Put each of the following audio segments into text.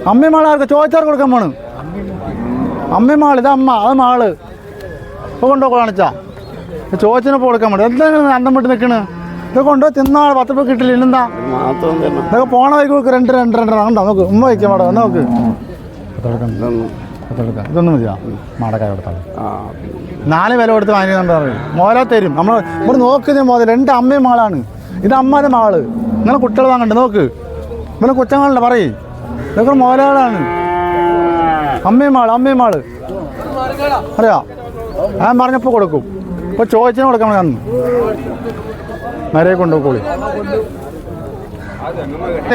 അമ്മമാളാർക്ക് ചോദിച്ചാൽ കൊടുക്കാൻ പോണ്. അമ്മമാൾ ഇത് അമ്മ അത് മാള് ഇപ്പോൾ കൊണ്ടുപോയി കാണിച്ചാ ചോദിച്ചപ്പോൾ കൊടുക്കാൻ പോണു. എന്തെങ്കിലും അന്തം വിട്ട് നിൽക്കണ്. ഇതൊക്കെ കൊണ്ടുപോയി തിന്നാൾ 10 രൂപ കിട്ടില്ല. ഇല്ലെന്താ ഇതൊക്കെ പോണ വൈക്ക് നോക്ക്. 2 കണ്ടോ നോക്ക്. ഉമ്മ വയ്ക്കാം അവിടെ നോക്ക്. ഇതൊന്നും മതിയാ മാടക്കായ കൊടുത്താൽ 4 വില കൊടുത്ത് വാങ്ങിക്കുന്നുണ്ട് പറയും. മോല തരും. നമ്മൾ ഇവിടെ നോക്കുന്ന മോതിൽ 2 അമ്മയും മാളാണ്. ഇത് അമ്മയുടെ മാള്. നിങ്ങളെ കുട്ടികൾ വാങ്ങണ്ട നോക്ക്. ഇവരെ കൊച്ചങ്ങളുണ്ട് പറയും. ഇതൊക്കെ മോലകളാണ്. അമ്മയും മാള് അറിയാ. ഞാൻ പറഞ്ഞപ്പോൾ കൊടുക്കും. ഇപ്പോൾ ചോദിച്ചതിന് കൊടുക്കണം. അന്ന് മരയെ കൊണ്ടുപോയി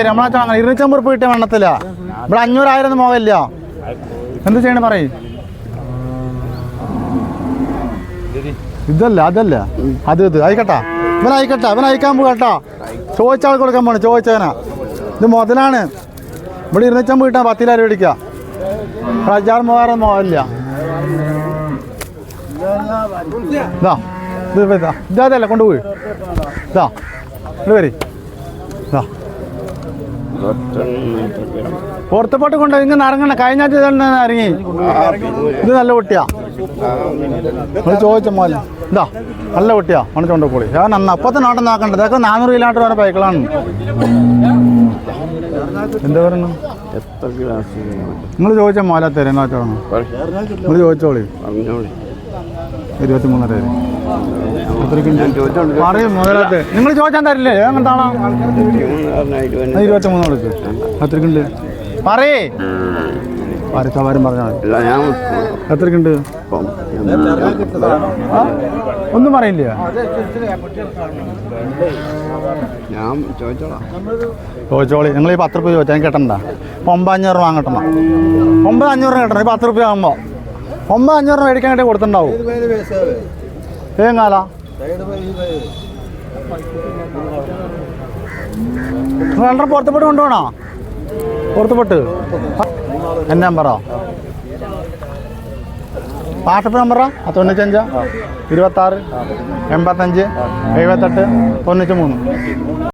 നമ്മളാ 250 രൂപ കിട്ടിയ വണ്ണത്തില്ല. ഇവിടെ 500,000 മോകമില്ല. എന്ത് ചെയ്യണേ പറയും. അതല്ല ഇത് ആയിക്കട്ടാ. ഇവൻ അയക്കാൻ പോകട്ടാ. ചോദിച്ച ആൾ കൊടുക്കാൻ പോണേ. ചോദിച്ചവനാ. ഇത് മുതലാണ്. ഇവിടെ 250 കിട്ടാൻ 10,000 മേടിക്കുക. 1,000-3,000 മോകമില്ല. ഇതല്ല കൊണ്ടുപോയി. ഇത് വരി. പുറത്തുപോട്ട് കൊണ്ടുപോയി. ഇങ്ങനെ ഇറങ്ങണ. കഴിഞ്ഞ ഇറങ്ങി. ഇത് നല്ല കുട്ടിയാ. ചോദിച്ച മോല ഇതാ നല്ല കുട്ടിയാ. മണിച്ചോണ്ട് പോളി. ഞാൻ നന്നാ അപ്പത്തെ നാട്ടം നോക്കണ്ട. ഇതൊക്കെ 400 കിലോമീറ്റർ വരെ ബൈക്കിളാണ്. എന്താ പറയുന്നു? നിങ്ങൾ ചോദിച്ച മോല തരും. എന്നാ വെച്ചോളൂ. നിങ്ങൾ ചോദിച്ചോളി. 23 പറയും മുതലാത്ത്. നിങ്ങൾ ചോദിച്ചാൽ തരില്ലേ? എങ്ങോട്ടാണോ 23 കൊടുക്ക്. എത്രക്കുണ്ട് പറയേ. സവാരം പറഞ്ഞാൽ എത്രക്കുണ്ട്? ഒന്നും പറയില്ല. ചോദിച്ചോളി. നിങ്ങൾ ഈ 10 രൂപ ചോദിച്ചാൽ കിട്ടണ്ട. 9,500 വാങ്ങട്ടണം. 9,500 കിട്ടണം. ഈ 10 രൂപ ആകുമ്പോൾ 9,500 മേടിക്കാൻ വേണ്ടി കൊടുത്തിട്ടുണ്ടാവും. കാലാ നിങ്ങൾ പുറത്തുപോട്ട് കൊണ്ടുപോകണോ? പുറത്തുപോട്ട് എൻ്റെ നമ്പറോ? വാട്സപ്പ് നമ്പറാ? 95 26 85 78 93.